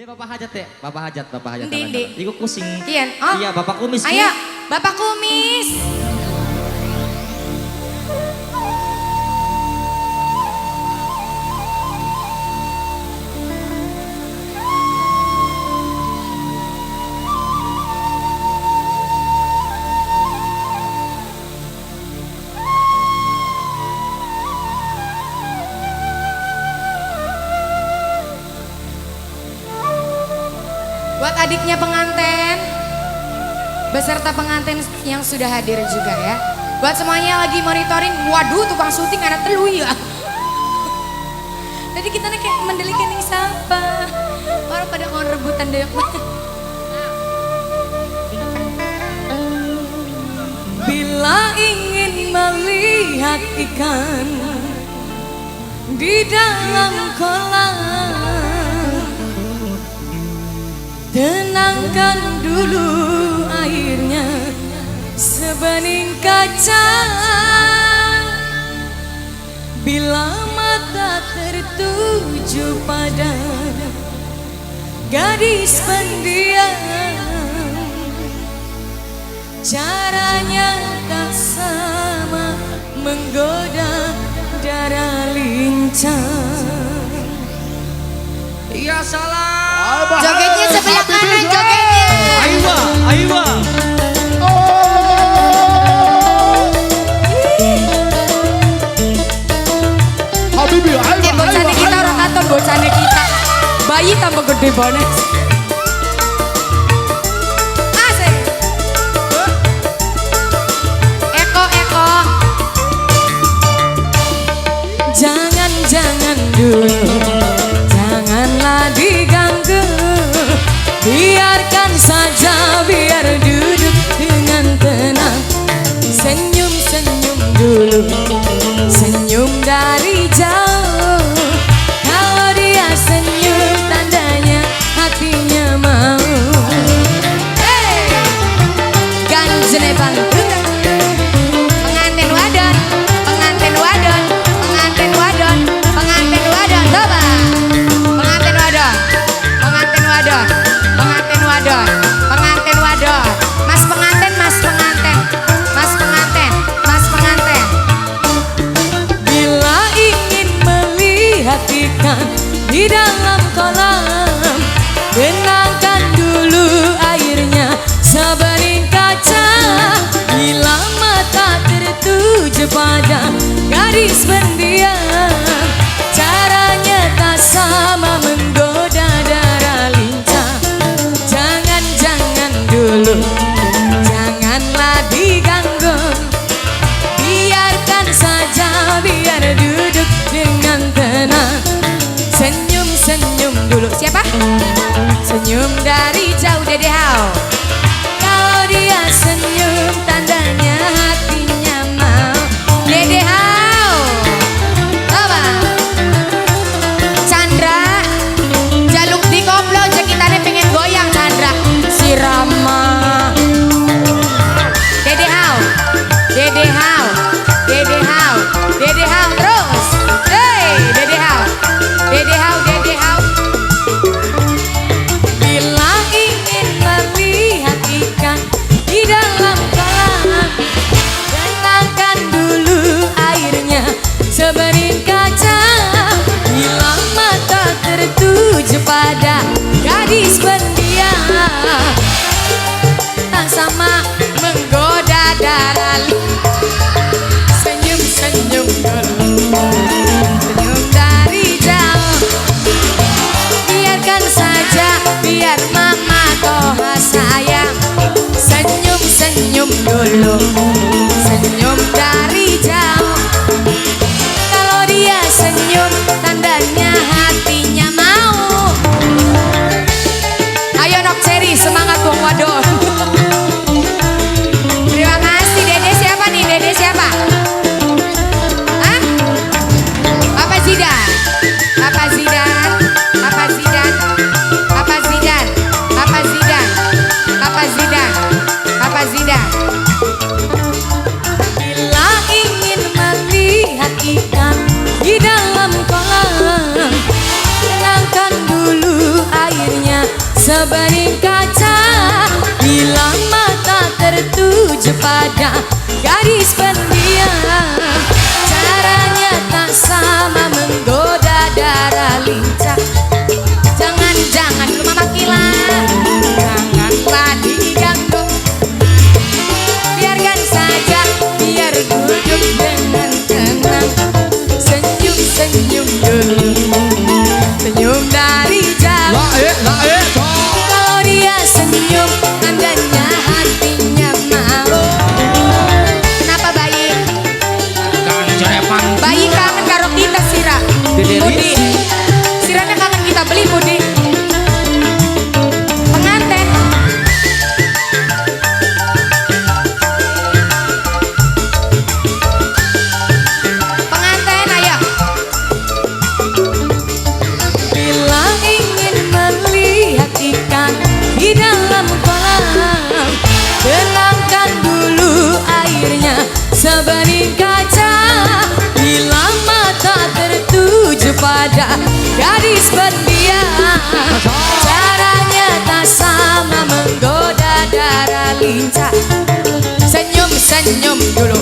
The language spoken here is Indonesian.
Dia bapak hajat ya, bapak hajat, bapak hajat. Ndi. Iku kusing. Iya, bapak kumis. Ayo, bapak kumis. Buat adiknya pengantin, beserta pengantin yang sudah hadir juga ya. Buat semuanya lagi monitoring, waduh tukang syuting anak telu ya. Tadi kita kayak mendelikan yang sampah. Orang pada mau rebutan deh. Bila ingin melihat ikan di dalam kolam, tenangkan dulu airnya sebening kaca. Bila mata tertuju pada gadis pendiam, caranya tak sama menggoda darah lincah. Ya salah. Jogetnya sebelah kanan, jogetnya. Aywa. Habibi, Bocahnya kita orang katon, bocahnya kita. Bayi tambah gede banget. Asik. Eko. Jangan dulu. Janganlah diganggu, biarkan saja, biar duduk dengan tenang. Senyum dulu, senyum dari jauh. Kalau dia senyum tandanya hatinya mau. Hey, ganjene banget. Pengantin wadon, pengantin wadon, pengantin wadon, pengantin wadon, coba. Pengantin wadon, pengantin wadon, pengantin wadon, pengantin wadon. Mas pengantin, mas pengantin, mas pengantin, mas pengantin. Bila ingin melihat ikan di dalam kolam, tenangkan dulu airnya sebening kaca. Bila mata tertuju pada gadis pendiam, caranya tak sama menggoda darah lincah. Jangan dulu, janganlah diganggu, biarkan saja, biar duduk dengan tenang. Senyum dulu. Siapa? Senyum dari jauh, Dede Hao. Kalau dia senyum tandanya hatinya mau. Dede Hao. Coba. Chandra, jaluk di koplo, cekitannya pengen goyang Chandra. Si Rama. Dede Hao. Dede Hao. Dede Hao. Dede Hao terus. Hey, Dede Hao. Dede Hao, Dede Hao. Bila ingin melihat ikan di dalam kolam, tenangkan dulu airnya sebening kaca. Bila mata tertuju pada gadis pendiam, tak sama menggoda darah lincah. Senyum dulu, senyum dari jauh. Biarkan saja, biar mama toha sayang. Senyum dulu, senyum dari jauh. Kalau dia senyum tandanya hatinya mau. Ayo Nok Cherry, semangat Bung Wadon. Terima kasih. Dede siapa nih? Dede siapa? Hah? Papa Zidan. Papa Zidan. Papa Zidan. Papa Zidan. Papa Zidan. Papa Zidan. Papa Zidan. sebening kaca, bila mata tertuju pada gadis pendiam. Caranya tak sama menggoda darah lincah. Jangan-jangan dulu mama kila, janganlah diganggu. Biarkan saja, biar duduk dengan tenang. Senyum-senyum dulu, senyum dari jauh. Kalau dia senyum, tandanya hatinya mau. Kenapa bayi? Bayi kangen karo kita Sira. Budi, Siranya kangen kita beli Budi. Pengantin. Pengantin ayo. Bila ingin melihat ikan di dalam kolam, tenangkan dulu airnya sebening kaca. Bila mata tertuju pada gadis pendiam, caranya tak sama menggoda darah lincah. Senyum-senyum dulu,